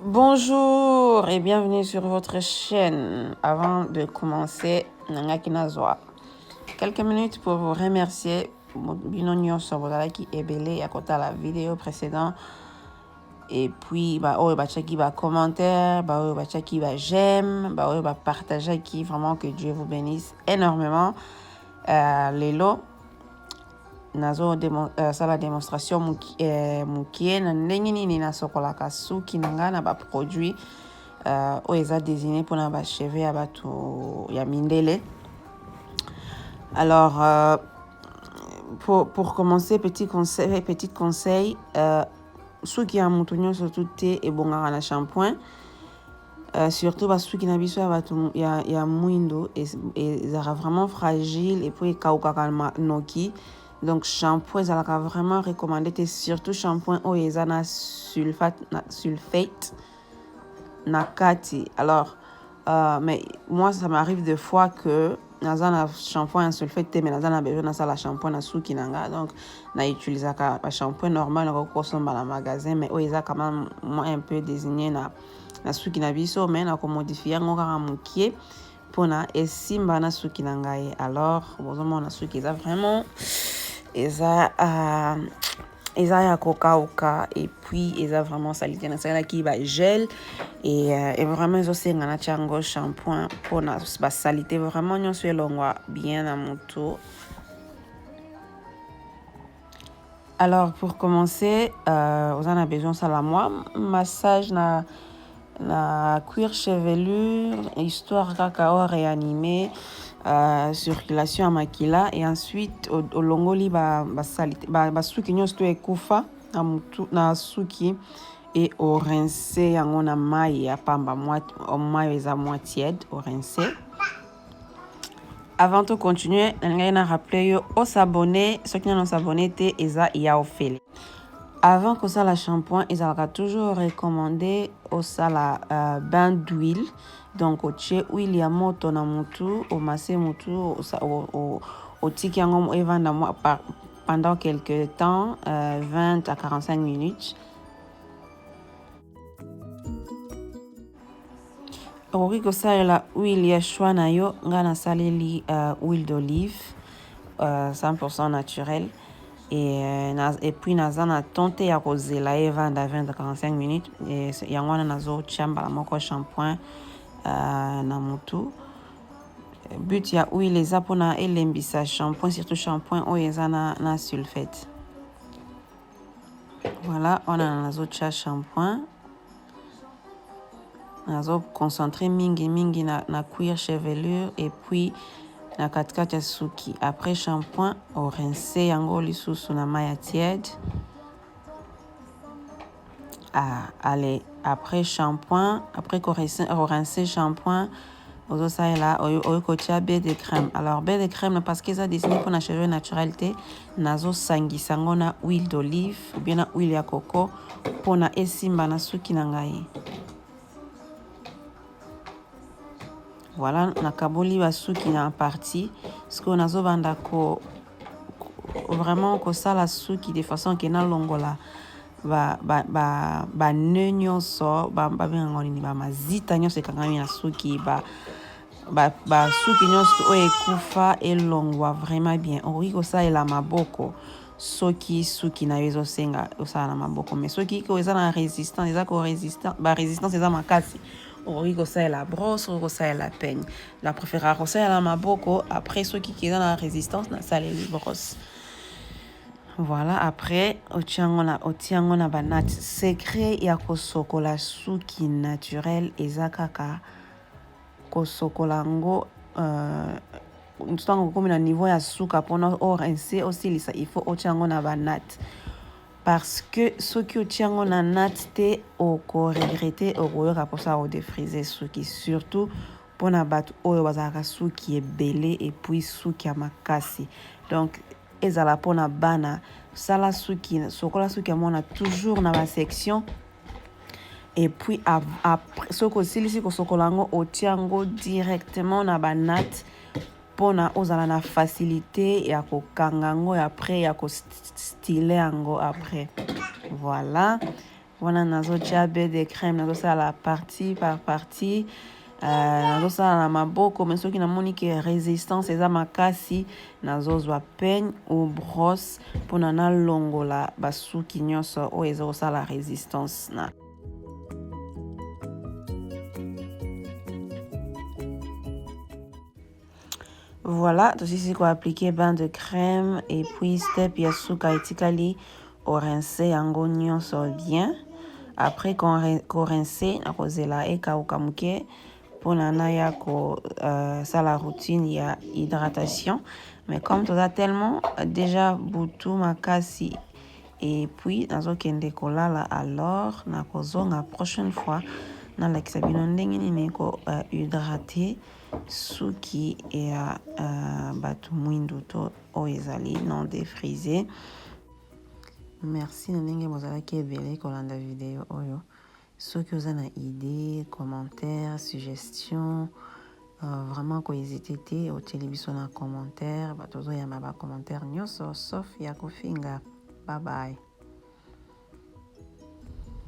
Bonjour et bienvenue sur votre chaîne. Avant de commencer, quelques minutes pour vous remercier. Binonyo Sobodala qui est belé à côté de la vidéo précédente. Et puis, qui va commentaire, qui va j'aime, va partager qui vraiment que Dieu vous bénisse énormément. Les lots. Nazo sala démonstration mukie na ndenge nini nasokolaka suki na nga na baproduit oyo eza désigné mpona bacheve ya bato ya mindele. Alors pour commencer, petit conseil suki ya moto nyonso tu te ebongaka na shampoing, surtout basuki na biso ya bato ya mwindo ezalaka vraiment fragile et puis ekaukaka noki. Donc shampoing ezalaka vraiment recommandé, et surtout shampoing oyo eza na sulfate na kati. Alors mais moi ça m'arrive des fois que naza na shampoing en sulfate mais naza na besoin na sala shampoing na suki nanga, donc na utilisaka ba shampoing normal na kosomba na magasin, mais oyo eza quand même moi un peu désigné na suki na biso, mais na ko modifier ngo kaka mukie pona esimba na suki na ngai. Alors bozomona suki eza vraiment eza ya kokauka, et puis eza vraiment salite na sala ki ba gel et vraiment ezosenga na chango shampoing pona ba salite vraiment nyonso elongwa bien na moto. Alors pour commencer, vous en avez besoin ça la moi massage na cuir chevelure, histoire kaka réanimé, circulation à makila, et ensuite au longoli ba salite ba suki nyonso to ekufa na mutu na suki et au rincer yango na mai ya pamba mai eza tiède au rincer. Avant de continuer, on a rappelé au s'abonner, ceux qui n'ont s'abonné te eza ya ofele. Avant que ça la shampoing, ils ont toujours recommandé au sala bain d'huile. Donc au tché huile ya moto na mutu, au massé mutu, au tiki yango evanda pendant quelques temps, 20 à 45 minutes. Au ça la huile ya choix na yo, ngana saleli huile d'olive 100% naturelle. Et puis naza na tonte ya kozela evanda 20 à 45 minutes, et yango wana nazo chamba la moko shampoing na mutu. But ya huile eza pona elembisa shampoing, surtout shampoing oyo eza na sulfate. Voilà, on a nazo cha shampoing, nazo concentrer mingi na cuir chevelure, et puis na katikati ya suki. Après shampoing au rincer yango lisusu na mai tiède. Allez, après shampoing, après qu'on rincer shampoing, ozo ça là au kotia baie de crème. Alors baie de crème parce que ça désigné pour na cheveux naturalité, nazo sangi sango na huile d'olive ou bien na huile ya coco pour na esimba na suki na ngai. Voilà, na kaboli ba suki na partie parce que nazo banda ko vraiment ko sala suki de façon que na longola ba nenyo so ba benga nini ba mazita nyonso ekangami na suki ba suki nyonso oyo ekufa elongwa vraiment bien. Okoki kosalela maboko soki suki na yo ezosenga osala na maboko, mais soki ko eza na résistance eza ko ba résistance eza makasi, okoki kosalela brosse, okoki kosalela peigne. La préférence kosalela maboko, après soki eza na résistance na saleli brosse. Voilà, après otiango na banat. Secret ya kosokola suki naturel eza kaka kosokola ngo ntango komi na niveau ya suka pona o rincer osilisa, il faut otiango na banat, parce que soki otiango na nat te oko regretter okoyoka posa o défriser suki, surtout pona bato oyo bazalaka suki ebele et puis suki ya makasi. Donc ezala pona bana sala suki sokola suki ya mona toujours na ba section, et puis après soko silisi kosokola ngo otiango directement na banat pona ozala na facilité ya kokanga ngo, après ya ko style yango après. Voilà, wana nazotia beurre de crème nazosala partie par partie nazosala na maboko me soki namoni ke résistance eza makasi nazozwa peigne ou brosse mpona nalongola basuki nyonso oyo ezokosala résistance na voilà tosisi koaplike bain de crème et puis step ya suka etikali orince yango nyonso bien après korince nakozela ekauka moke mpona naya kosala routine ya hydratation mais comme toza tellement déjà butu makasi et puis nazokende kolala alors nakozonga prochaine fois nalakisa bino ndenge nini hydrate suki ya bato mwindu to oyo ezali non défrisé. Merci na ndenge bozalaki ebele kolanda video oyo soki oza na idée commentaire suggestion vraiment kohésite te otieli biso na commentaire bato ozoyamba bacommentaire nyonso sauf ya kofinga. Bye bye.